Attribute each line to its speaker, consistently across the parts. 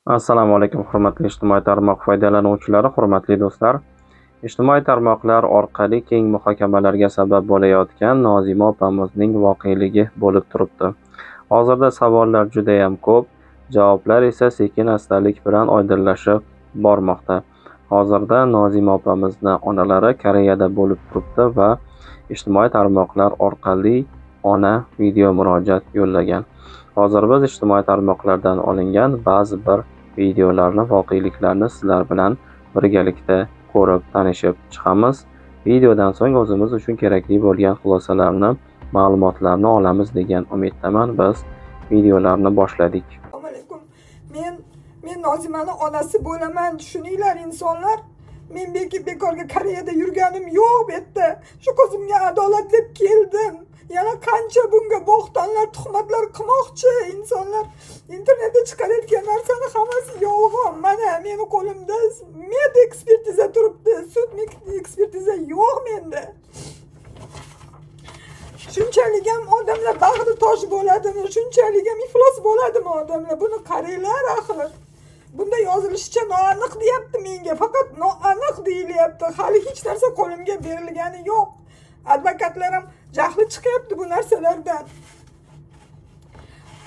Speaker 1: Assalomu alaykum, hurmatli ijtimoiy tarmoq foydalanuvchilari, hurmatli do'stlar. Ijtimoiy tarmoqlar orqali keng muhokamalarga sabab bo'layotgan Nozima opamizning voqeligi bo'lib turibdi. Hozirda savollar juda ham ko'p, javoblar esa sekin-astalik bilan oydinlashib bormoqda. Hozirda Nozima opamizni onalari Koreyada bo'lib turibdi va ijtimoiy tarmoqlar orqali ona video murojaat yo'llagan. Hozir biz ijtimoiy tarmoqlardan olingan ba'zi bir videolarni, voqeliklarni sizlar bilan birgalikda ko'rib, tanishib chiqamiz. Videodan so'ng o'zimiz uchun kerakli bo'lgan xulosalarni, ma'lumotlarni olamiz degan umiddaman. Biz videolarni boshladik.
Speaker 2: Assalomu alaykum. Men Nozimani onasi bo'laman. Tushuninglar insonlar. Men bekorga Koreyada yurganim yo'q bu yerda. Shu ko'zimga adolat deb keldim. Yana qancha bunga bo'xtonlar, tuhmatlar qilmoqchi insonlar. Internetda chiqarayotgan narsani hammasi yolg'on. Mana meni qo'limda med ekspertiza turibdi. Sud ekspertiza yo'q menda. Shunchalik ham odamlar bag'ri tosh bo'ladimi? Shunchalik ham iflos bo'ladimi odamlar? Buni qaranglar axir. Bunda yozilishicha noaniq deyapti menga. Faqat noaniq deyilyapti. Hali hech narsa qo'limga berilgani yo'q. Advokatlar ham jahli chiqyapti bu narsalardan.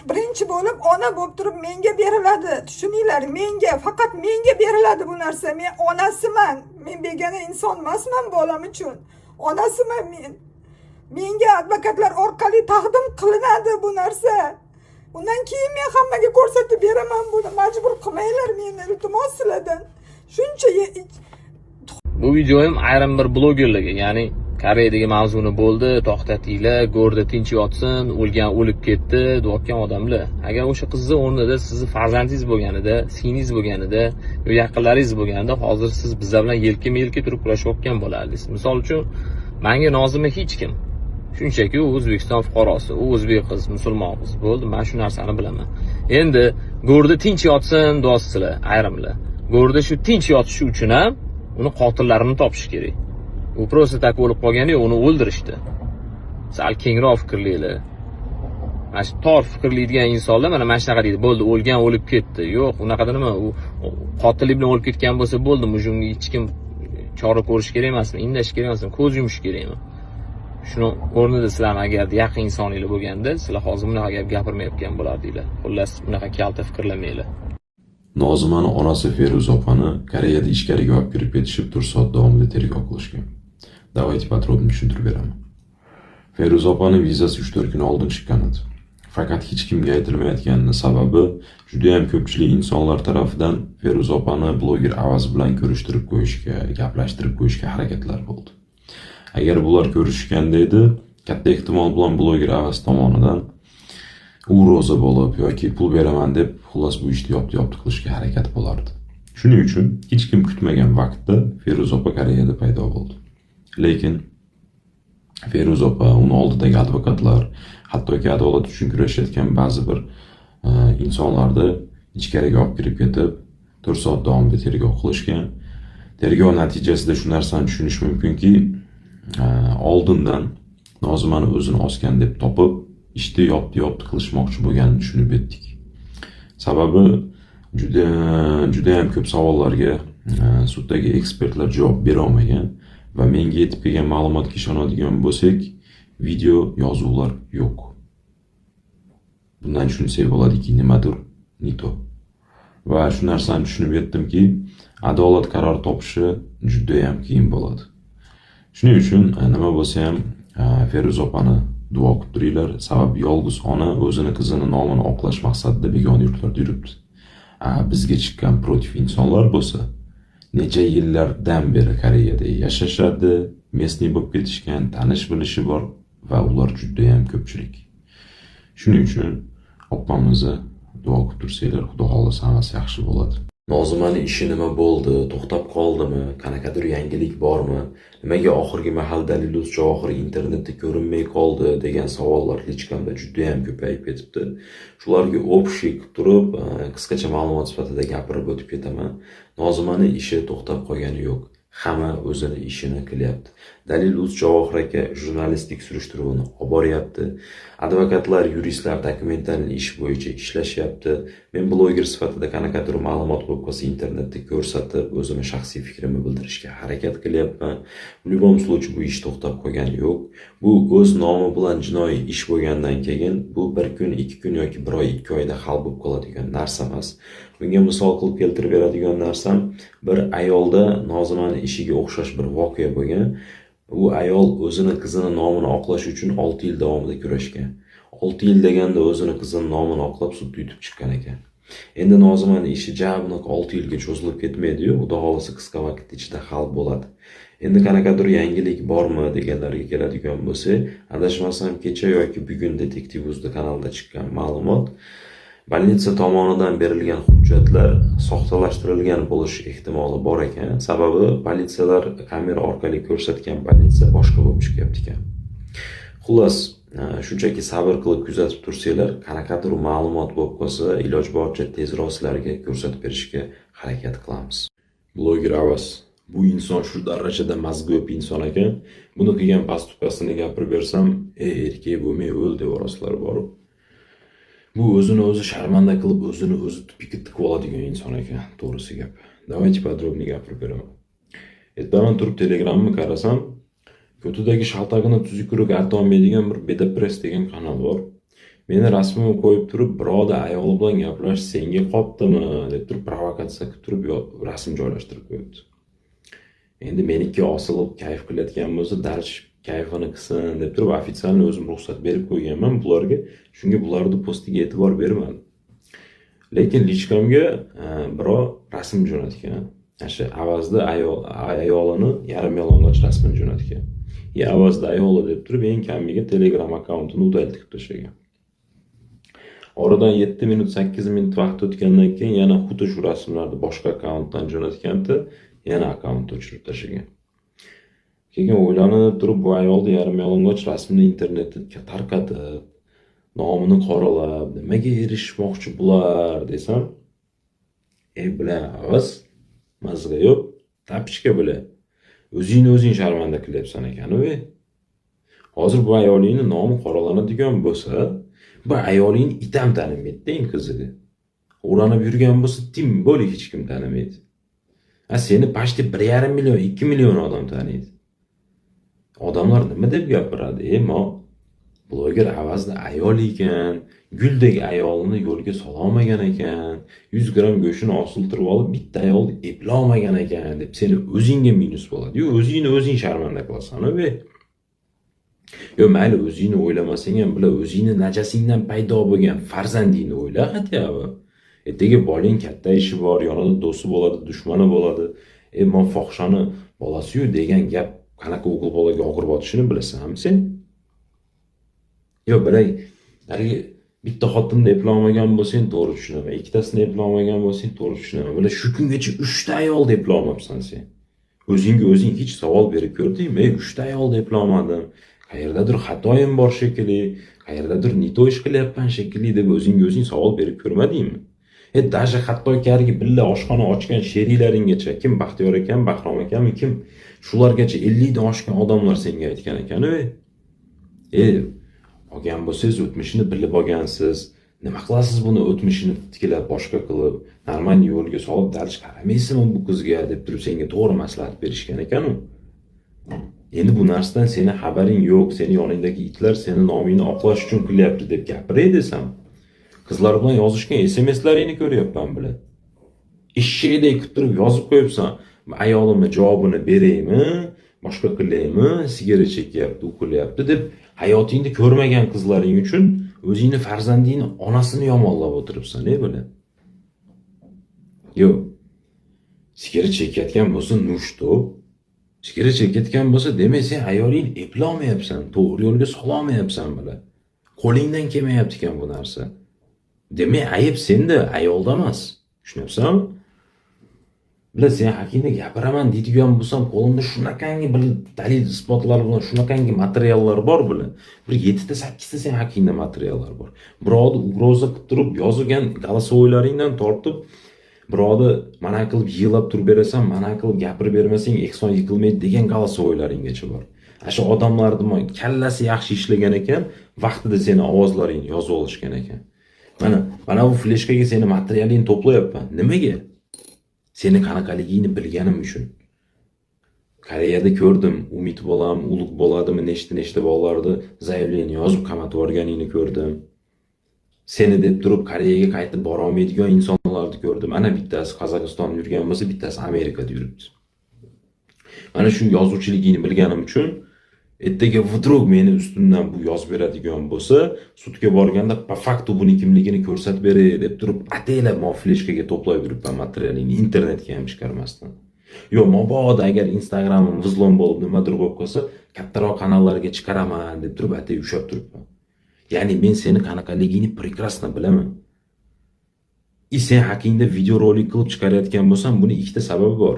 Speaker 2: Birinchi bo'lib ona bo'lib turib menga beriladi. Tushuninglar, faqat menga beriladi bu narsa. Men onasiman. Men begona inson emasman bolam uchun. Onasiman men. Menga advokatlar orqali taqdim qilinadi bu narsa. Undan keyin men hammaga ko'rsatib beraman buni. Majbur qilmanglar meni, iltimos sizlardan. Shuncha
Speaker 3: bu videoyim ayrim bir blogerlarga, ya'ni Koreyadagi mavzuni bo'ldi, to'xtatinglar, go'rda tinch yotsin, o'lib ketdi, deyotgan odamlar. Agar o'sha qizni o'rnida sizni farzandingiz bo'lganida, singlingiz bo'lganida, yo yaqinlaringiz bo'lganida, hozir siz bizlar bilan yelkama-yelka turib kurashayotgan bo'lardingiz. Misol uchun, menga Nozima hech kim. Shunchaki u O'zbekiston fuqarosi, u o'zbek qiz, musulmon qiz. Bo'ldi, men shu narsani bilaman. Endi go'rda tinch yotsin deyapsizlar, ayrimlar. Go'rda shu tinch yotishi uchun ham uni qotillarini topish kerak. U просто tak o'lib qolgani yo'q, uni o'ldirishdi. Sal kengroq fikrlaylar. Mana shu tor fikrlaydigan insonlar mana shunaqa deydi. Bo'ldi, o'lib ketdi. Yo'q, unaqada nima? U qotillik bilan o'lib ketgan bo'lsa bo'ldi, mujunga hech kim chora ko'rish kerak emasmi? Indash kerak emasmi? Ko'z yumish kerakmi? Shuni o'rnida sizlar agar yaqin insoninglar bo'lganda, sizlar hozir bunaqa gap gapirmayotgan bo'lardinglar. Xullas, bunaqa kalta fikrlamanglar.
Speaker 4: Nozimani onasi Feruz opani Koreyada ichkariga olib kirib ketishib 4 soat davomida tergov qilishgan. Давайте подробно tushuntirib beraman. Feruz opani vizasi 3-4 kun oldin chiqqan edi. Faqat hech kimga aytilmayotgani sababi juda ham ko'pchilik insonlar tomonidan Feruz opani bloger Avaz bilan ko'rishtirib qo'yishga, gaplashtirib qo'yishga harakatlar bo'ldi. Agar bular ko'rishganda edi, katta ehtimol bilan bloger Avaz tomonidan u roza bo'lib yoki pul beraman deb xullas bu ishni yopti qilishga harakat bo'lardi. Shuning uchun hech kim kutmagan vaqtda Feruz opa Koreyada paydo bo'ldi. Lekin Feruz opa, uni oldidagi advokatlar, hattoki adolat uchun kurashayotgan ba'zi bir insonlarni ichkariga olib kirib ketib 4 soat davomida tergov qilishgan. Tergov natijasida shu narsani tushunish mumkinki, oldindan Nozimani o'zini osgan deb topib, ishni yopti qilishmoqchi bo'lganini tushunib yetdik. Sababi juda ham ko'p savollarga suddagi ekspertlar javob bera olmagan va menga yetib kelgan ma'lumotga ishonadigan bo'lsak, video yozuvlar yo'q. Bundan tushunsak bo'ladiki, nimadir nito. Va shu narsani tushunib yetdimki, adolat qaror topishi juda ham qiyin bo'ladi. Shuning uchun nima bo'lsa ham Feruz opani duo qilib turinglar, sababi yolg'iz ona o'zini qizini nomini oqlash maqsadida begona yurtlarda yuribdi. Bizga chiqqan protiv insonlar bo'lsa, necha yillardan beri Koreyada yashashadi, местный bo'lib ketishgan, tanish bilishi bor va ular juda ham ko'pchilik. Shuning uchun opamizni duo qilib tursanglar, Xudo xolasa hammasi yaxshi bo'ladi. Nozimani ishi nima bo'ldi? To'xtab qoldimi? Qanaqadir yangilik bormi? Nimaga oxirgi mahal daliluzcha oxiri internetda ko'rinmay qoldi degan savollar hech qanday juda ham ko'payib ketibdi. Shularga общий qilib turib, qisqacha ma'lumot sifatida gapirib o'tib ketaman. Nozimani ishi to'xtab qolgani yo'q. Hamma o'zini ishini qilyapti. Dalil.uz Javohir aka jurnalistik surishtiruvni olib boryapti. Advokatlar, yuristlar dokumental ish bo'yicha ishlashyapti. Men bloger sifatida qanaqadir ma'lumot bo'lib qolsa internetda ko'rsatib, o'zimni shaxsiy fikrimni bildirishga harakat qilyapman. В любом случае bu ish to'xtab qolgani yo'q. Bu o'z nomi bilan jinoiy ish bo'lgandan keyin bu bir kun, 2 kun yoki 1 oy, 2 oyda hal bo'lib qoladigan narsa emas. Bunga misol qilib keltirib beradigan narsam bir ayolda Nozimani ishiga o'xshash bir voqea bo'lgan. Bu ayol o'zini qizini nomini oqlash uchun 6 yil davomida kurashgan. 6 yil deganda o'zini qizini nomini oqlab sudda yutib chiqqan ekan. Endi Nozimani ishi jabni 6 yilga cho'zilib ketmaydi-yu, xudo xolasa qisqa vaqt ichida hal bo'ladi. Endi qanaqadir yangilik bormi deganlarga keladigan bo'lsa, adashmasam kecha yoki bugun Detektiv.uzda kanalda chiqqan ma'lumot, Bolnitsa tomonidan berilgan hujjatlar soxtalashtirilgan bo'lish ehtimoli bor ekan. Sababi politsiyalar kamera orqali ko'rsatgan bolnitsa boshqa bo'lib chiqyapti ekan. Xullas, shunchaki sabr qilib kuzatib tursanglar, qanaqadir ma'lumot bo'lib qolsa, iloj boricha tezroq sizlarga ko'rsatib berishga harakat qilamiz. Bloger Avaz, bu inson shu darajada mazg'ub inson ekan, buni qilgan pastupasini gapirib bersam, erkak bo'lmay o'l deb oraslar borib. Bu o'zini o'zi sharmanda qilib, o'zini o'zi tupikka tiqib oladigan inson ekan, to'g'risi gap. Давайте подробнее gapirib beraman. Ertaman turib Telegramni qarasam, ko'tidagi shaltagini tuzukurik artolmaydigan bir Bedapress degan kanal bor. Meni rasmimni qo'yib turib, biroda ayoli bilan gaplash senga qopdimi deb turib provokatsiya qilib turib rasm joylashtirib qo'yibdi. Endi meniki osilib kayf qilayotgan bo'lsa, darsh kayfini qilsin deb turib ofitsialni o'zim ruxsat berib qo'yganman bularga. Shunga bularni postiga e'tibor bermadim. Lekin lichkamga birov rasm jo'natgan. O'sha Avazda ayolini yarim yalang'och rasmini jo'natgan. Avazda ayoli deb turib eng kamiga Telegram akkauntini udalib tashlagan. Oradan 7 minut 8 minut vaqt o'tgandan keyin yana xuddi shu rasmlarni boshqa akkauntdan jo'natganda yana akkauntni o'chirib tashlagan. Keyin o'ylanib turib bu ayolni yarim yalang'och rasmini internetga tarqatib, nomini qoralab, nimaga erishmoqchi bular desam, bilan Avaz mazg'a yo'q, tapishga bo'la. O'zing sharmanda qilyapsan ekan-ku. Hozir bu ayolingning nomi qoralanadigan bo'lsa, bu ayolingni itam tanimaydi-da qiziga. O'ranib yurgan bo'lsa, tim bo'li hech kim tanimaydi. Seni pashti 1,5 million, 2 million odam taniydi. Odamlar nima deb gapiradi? Bloger Avazda ayol ekan, guldek ayolini yo'lga sololmagan ekan, 100 gram go'shtini osiltirib olib, bitta ayolni eplolmagan ekan deb seni o'zingga minus bo'ladi-yu, o'zing sharmanda qilasan-ku. Yo, mayli o'zingni o'ylamasang ham, bila o'zingni najasingdan paydo bo'lgan farzandingni o'yla hatyobi. Ertaga bolang katta ishi bor, yonida do'sti bo'ladi, dushmani bo'ladi. Men fohishani bolasi-yu degan gap qanaqa o'g'il bolaga og'ir botishini bilasanmi sen? Yo, bilay, bitta xotinni eplolmagan bo'lsang to'g'ri tushunaman, ikkitasini eplolmagan bo'lsang to'g'ri tushunaman. Bila shu kungacha 3 ta ayol eplolmabsan sen. O'zingga o'zing hech savol berib ko'rdingmi? 3 ta ayol eplolmadim. Qayerdadir xatoyim bor shekilli, qayerdadir nito ish qilyapman shekilli deb o'zingga o'zing savol berib ko'rmadingmi? Dashi hatto kargi billa oshxona ochgan sheriklaringgacha kim Baxtiyor ekan, Bahrom ekanmi, kim shulargacha 50 dan oshgan odamlar senga aytgan ekan-ku. Olgan bo'lsangiz o'tmishini bilib olgansiz. Nima qilasiz buni o'tmishini tiklab boshqa qilib, normal yo'lga solib darsh qaramaysizmi bu qizga deb turib senga to'g'ri maslahat berishgan ekan-u. Endi bu narsadan seni xabaring yo'q, seni yoningdagi itlar seni nomingni oqlash uchun qilyapti deb gapiray desam, qizlar bilan yozishgan SMS'laringni ko'ryapman bila. Eshakdek kutib turib yozib qo'yibsan. Ayolimga javobini beraymi, boshqa qilaymi, sigara chekyapti, u qilyapti deb hayotingda ko'rmagan qizlaring uchun o'zingni farzandingni onasini yomonlab o'tiribsan, bila. Yo'q. Sigara chekayotgan bo'lsa nushto. Sigara chekayotgan bo'lsa, demak sen ayolingni eplolmayapsan, to'g'ri yo'lga sololmayapsan bila. Qo'lingdan kelmayapti ekan bu narsa. Demak, ayb senda, ayolda emas. Tushunyapsanmi? Bila sen haqingda gapiraman deydigan bo'lsam, qo'limda shunaqangi bir dalil isbotlar bilan shunaqangi materiallar bor bila. Bir 7 ta 8 ta sen haqingda materiallar bor. Birovni ugroza qilib turib yozilgan голосовойlaringdan tortib birovni mana qilib yig'lab turib berasan, mana qilib gapirib bermasang ehson yiqilmaydi degan g'alasovoylaringgacha bor. Shu odamlarni kallasi yaxshi ishlagan ekan, vaqtida seni ovozlaringni yozib olishgan ekan. Mana bu fleshkaga seni materialingni to'playapman. Nimaga? Seni qanaqaligingni bilganim uchun. Koreyada ko'rdim, Umid bolam, Ulug' bo'ladimi, nechta bolalarni zaявление yozib qamatib yuborganingni ko'rdim. Seni deb turib Koreyaga qaytib bora olmaydigan insonlarni ko'rdim. Ana bittasi Qozog'istonda yurgan bo'lsa, bittasi Amerikada yuribdi. Mana shu yozuvchiligingni bilganim uchun ertaga vdrug meni ustimdan bu yozib beradigan bo'lsa, sudga borganda po faktu buni kimligini ko'rsatib beray deb turib, ataylab fleshkaga to'playib yuribman materialingni, internetga ham chiqarmasdan. Yo, mabodo agar Instagramim vizlon bo'lib nimadir bo'lib qolsa, kattaroq kanallarga chiqaraman deb turib atay ushab turibman. Ya'ni men seni qanaqaligingni prekrasno bilaman. Sen haqingda video rolik qilib chiqarayotgan bo'lsam, buni ikkita sababi bor.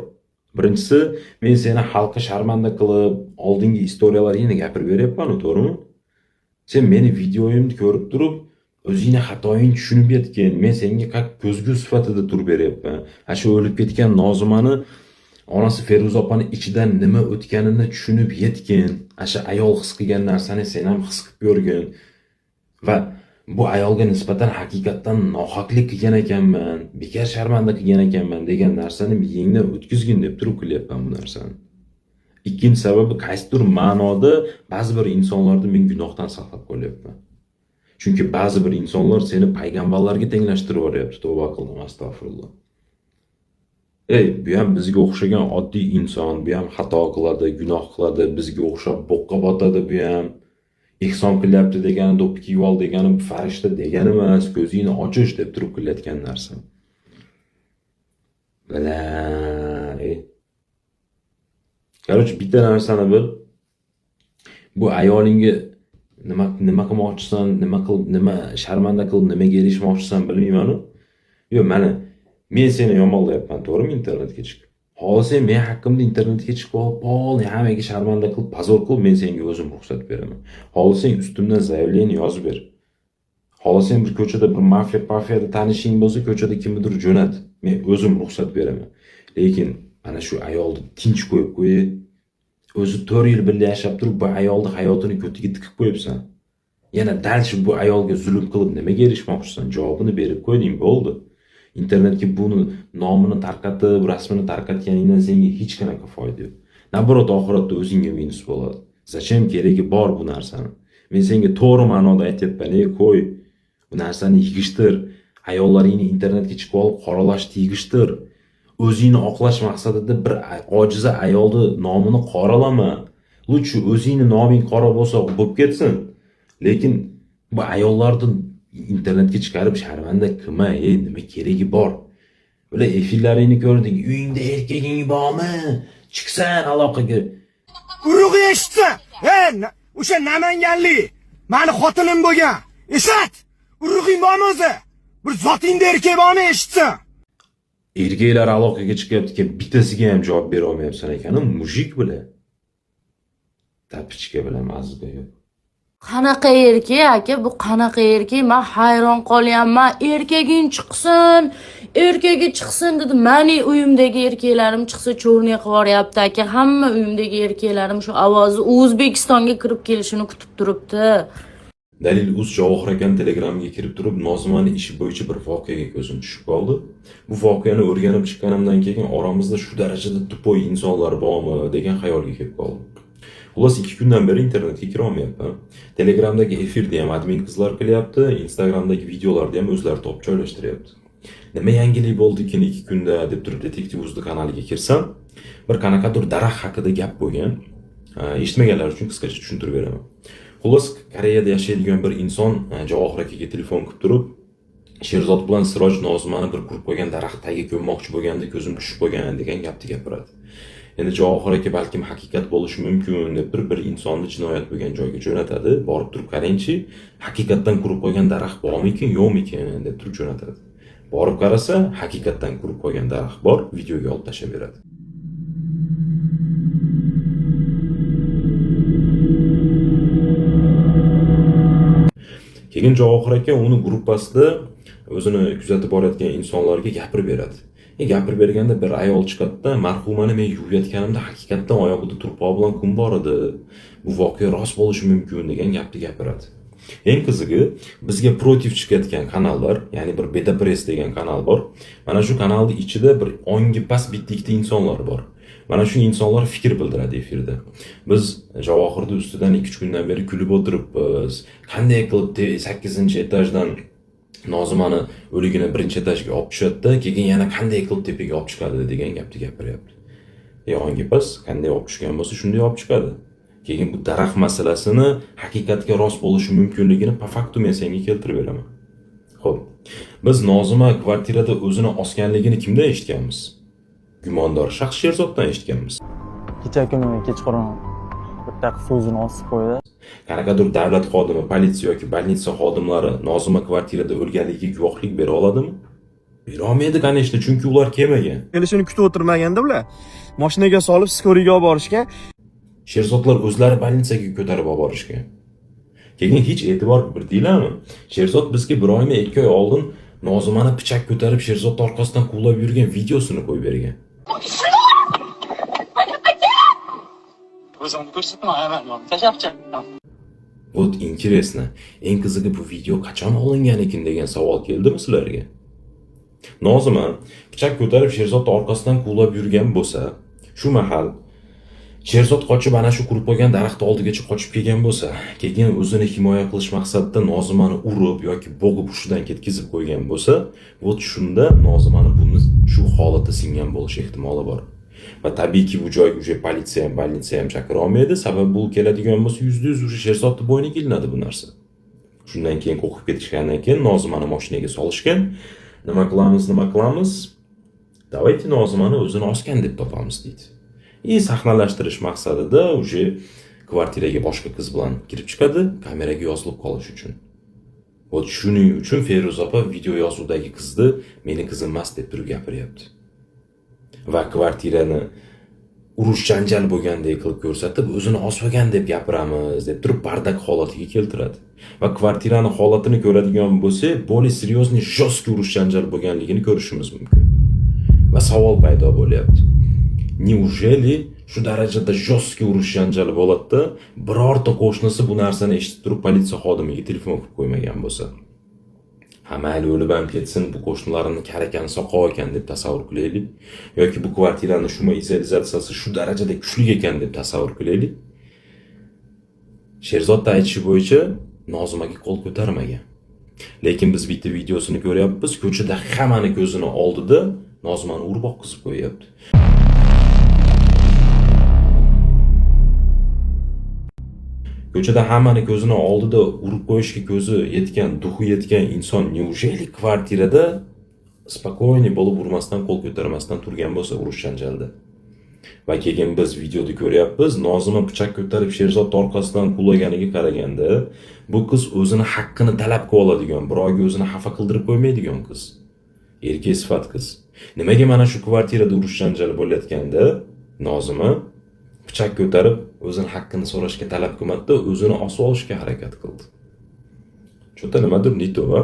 Speaker 4: Birinchisi, men seni xalqqa sharmanda qilib, oldingi istoriyalaringni gapirib beryapman, to'g'rimi? Sen meni videoyimni ko'rib turib, o'zingni xatoyingni tushunib yetgan, men senga ko'zgu sifatida turib beryapman. Shu o'lib ketgan Nozimani onasi Feruz opani ichidan nima o'tganini tushunib yetgan. Shu ayol his qilgan narsani sen ham his qilib ko'rgin. Va bu ayolga nisbatan haqiqatdan nohaqlik qilgan ekanman, bekor sharmanda qilgan ekanman degan narsani miyangdan o'tkazgin deb turib qilyapman bu narsani. Ikkinchi sababi qaysidir ma'noda ba'zi bir insonlarni men gunohdan saqlab qolyapman. Chunki ba'zi bir insonlar seni payg'ambarlarga tenglashtirib yuboryapti. Tavba qildim, astag'firulloh. Bu ham bizga o'xshagan oddiy inson, bu ham xato qiladi, gunoh qiladi, bizga o'xshab boqqa botadi bu ham. Ehson qilyapti degani, do'ppi kiyib ol degani, farishta degani emas, ko'zingni ochish deb turib qilayotgan narsa. Короче, bitta narsani bil. Bu ayolingga nima qilmoqchisan, nima sharmanda qilib, nimaga erishmoqchisan bilmayman-ku. Yo, mana men seni yomonlayapman, to'g'rimi, internetga chiqib. Hozir men haqqimda internetga chiqib olib, hammaga sharmanda qilib, pozor qilib, men senga o'zim ruxsat beraman. Xohlasang ustimdan zaявление yozib ber. Xohlasang bir ko'chada bir mafiyada tanishing bo'lsa, ko'chada kimnidir jo'nat. Men o'zim ruxsat beraman. Lekin mana shu ayolni tinch qo'yib qo'y. O'zi 4 yil birga yashab turib, bu ayolni hayotini ko'tiga tiqib qo'yibsan. Yana dalshi bu ayolga zulm qilib nimaga erishmoqchisan? Javobini berib qo'yding, bo'ldi. İnternetga buni nomini tarqatib, rasmini tarqatganingdan senga hech qanaqa foyda yo'q. Naborot oxiratda o'zingga minus bo'ladi. Zachем keragi bor bu narsani? Men senga to'g'ri ma'noda aytyapman, qo'y. Bu narsani yig'ishtir. Ayollaringni internetga chiqib olib, qoralash tegishtir. O'zingni oqlash maqsadida bir ojiza ayolni nomini qoralama. Lutchi o'zingni noming qora bo'lsa bo'lib ketsin. Lekin bu ayollarning internetga chiqarib sharmanda qilma, nima keragi bor? Ular efirlaringni ko'rdik, uyingda erkaging bormi? Chiqsan aloqaga.
Speaker 5: Urug'i eshitsa, o'sha Namanganlik, meni xotinim bo'lgan. Eshit! Urug'ing bormi o'zi? Bir zotingda erkak bormi eshitsa?
Speaker 4: Erkaklar aloqaga chiqyapti, bittasiga ham javob bera olmayapsan ekan, mujik bilan. Tapichka bilan mazza yo'q.
Speaker 6: Qanaqa erkak aka, bu qanaqa erkak? Men hayron qolyapman. Erkaging chiqsin dedi. Meni uyimdagi erkaklarim chiqsa cho'rney qilib yuboryapti aka. Hamma uyimdagi erkaklarim shu ovozi O'zbekistonga kirib kelishini kutib turibdi.
Speaker 4: Dalil Uz Javohir akan Telegramga kirib turib, Nozimani ishi bo'yicha bir voqeaga ko'zim tushib qoldi. Bu voqeani o'rganib chiqqanimdan keyin oramizda shu darajada tupoy insonlar bormi degan xayolga kelib qoldim. Xullas 2 kundan beri internetga kira olmayapman. Telegramdagi efirni ham admin qizlar qilyapti, Instagramdagi videolarni ham o'zlari topib joylashtiryapti. Nima yangilik bo'ldi-ki 2 kunda deb turib Detektiv Uz'ni kanaliga kirsam, bir qanaqadir daraxt haqida gap bo'lgan. Eshitmaganlar uchun qisqacha tushuntirib beraman. Xullas, Koreyada yashaydigan bir inson Javohir akaga telefon qilib turib, Sherzod bilan Siroj Nozimani bir qurib qo'ygan daraxt tagiga ko'mmoqchi bo'lganda ko'zim tushib qolgan degan gapni gapiradi. Endi Javohir aka balkim haqiqat bo'lishi mumkin deb bir insonni jinoyat bo'lgan joyga jo'natadi. Borib turib qarangchi, haqiqatdan qurib qo'ygan daraxt bormikin, yo'qmikin deb turib jo'natadi. Borib qarasa, haqiqatdan qurib qo'ygan daraxt bor, videoga olib tashlab beradi. Keyin Javohir aka uni gruppasida o'zini kuzatib borayotgan insonlarga gapirib beradi. Gapirib berganda bir ayol chiqadi-da, marhumani men yuvayotganimda haqiqatdan oyog'ida turpoq bilan qum bor edi. Bu voqea rost bo'lishi mumkin degan gapni gapiradi. Eng qizig'i, bizga protiv chiqayotgan kanallar, ya'ni bir Beta Press degan kanal bor. Mana shu kanalning ichida bir ongi past bitlikda insonlar bor. Mana shu insonlar fikr bildiradi efirda. Biz Javohirning ustidan 2-3 kundan beri kulib o'tiribmiz. Qanday qilib 8-etajdan Nozimani o'ligini 1-etajga olib tushadi-da, keyin yana qanday qilib tepaga olib chiqadi degan gapni gapiryapti. Ongi past qanday olib tushgan bo'lsa, shunday olib chiqadi. Keyin bu daraxt masalasini haqiqatga rost bo'lishi mumkinligini po faktu men senga keltirib beraman. Xo'p, biz Nozima kvartirada o'zini osganligini kimdan eshitganmiz? Gumondor shaxs Sherzoddan eshitganmiz.
Speaker 7: Kecha kuni kechqurun bitta qiz o'zini osib qo'ydi.
Speaker 4: Qanaqadir davlat xodimi, politsiya yoki больница xodimlari Nozima kvartirada o'lganligiga guvohlik bera oladimi? Bera olmaydi, конечно, chunki ular kelmagan.
Speaker 5: Kelishini kutib o'tirmaganda ular mashinaga solib skoriga olib borishgan.
Speaker 4: Sherzodlar o'zlari больницаga ko'tarib olib borishgan. Keyin hech e'tibor berdinglarmi? Sherzod bizga 1 oymi 2 oy oldin Nozimani pichoq ko'tarib Sherzod orqasidan quvlab yurgan videosini qo'yib bergan.
Speaker 7: O'zimni ko'rsatmayman, tashab
Speaker 4: Вот интересно, eng qizig'i bu video qachon olingan ekan degan savol keldimi sizlarga? Nozima pichoq ko'tarib Sherzod orqasidan quvlab yurgan bo'lsa, shu mahal Sherzod qochib ana shu qurib qo'ygan daraxt oldigacha qochib kelgan bo'lsa, keyin o'zini himoya qilish maqsadida Nozimani urib yoki bo'g'ib hushidan ketkizib qo'ygan bo'lsa, вот shunda Nozimani buni shu holatda singan bo'lish ehtimoli bor. Va tabiiyki bu joyga уже politsiya ham, больница ham chaqira olmaydi. Sababi bu keladigan bo'lsa 100% уже Sherzodning bo'yniga ilinadi bu narsa. Shundan keyin qo'qib ketishgandan keyin Nozimani mashinaga solishgan. Nima qilamiz? Давайте Nozimani o'zini osgan deb topamiz deydi. Sahnalashtirish maqsadida уже kvartiraga boshqa qiz bilan kirib chiqadi, kameraga yozilib qolish uchun. Вот shuning uchun Feruz opa video yozuvdagi qizni meni qizim emas deb turib gapiryapti. Va kvartirani urush janjal bo'lgandek qilib ko'rsatib, o'zini osmagan deb gapiramiz deb turib bardak holatiga keltiradi. Va kvartirani holatini ko'radigan bo'lsa, более серьезный жесткий urush janjal bo'lganligini ko'rishimiz mumkin. Va savol paydo bo'lyapti. Неужели shu darajada жесткий urush janjal bo'ladi-da, birorta qo'shnisi bu narsani eshitib turib politsiya xodimiga telefon qilib qo'ymagan bo'lsa? Mayli o'lib ham ketsin, bu qo'shnilarini karakan soqov ekan deb tasavvur qilaylik, yoki bu kvartirani shuma izolyatsiyasi shu darajada kuchli ekan deb tasavvur qilaylik. Sherzodning aytishi bo'yicha Nozimaga qo'l ko'tarmagan. Lekin biz bitta videosini ko'ryapmiz, ko'chada hammani ko'zini oldida Nozimani urib oqizib qo'yapti. Ko'chada hammani ko'zini oldida urib qo'yishga ko'zi yetgan, duxi yetgan inson неужели kvartirada spokойniy bo'lib urmasdan, qo'l ko'tarmasdan turgan bo'lsa urush janjalda. Va keyin biz videoda ko'ryapmiz, Nozima pichoq ko'tarib Sherzod orqasidan qulaganiga qaraganda, bu qiz o'zini haqqini talab qilib oladigan, birovga o'zini xafa qildirib qo'ymaydigan qiz. Erkak sifat qiz. Nimaga mana shu kvartirada urush janjali bo'layotganda Nozima pichoq ko'tarib o'zini haqqini so'rashga talab qilmadi, o'zini osib olishga harakat qildi. Cho'ta nimadir nito va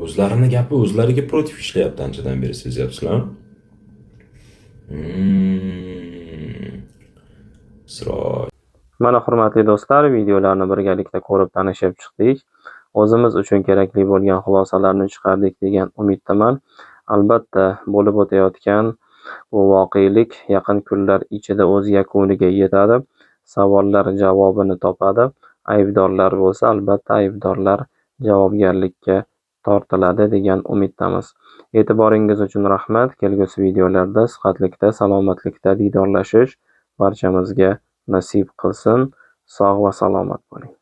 Speaker 4: o'zlarini gapi o'zlariga protiv ishlayapti anchadan beri, sezyapsizlar. Isroil.
Speaker 1: Mana hurmatli do'stlar, videolarni birgalikda ko'rib tanishib chiqdik. O'zimiz uchun kerakli bo'lgan xulosalarni chiqardik degan umiddaman. Albatta, bo'lib o'tayotgan bu voqelik yaqin kunlar ichida o'z yakuniga yetadi. Savollar javobini topadi. Aybdorlar bo'lsa, albatta aybdorlar javobgarlikka tortiladi degan umiddamiz. E'tiboringiz uchun rahmat. Kelgusi videolarda sihatlikda, salomatlikda diydorlashish barchamizga nasib qilsin. Sog' va salomat bo'ling.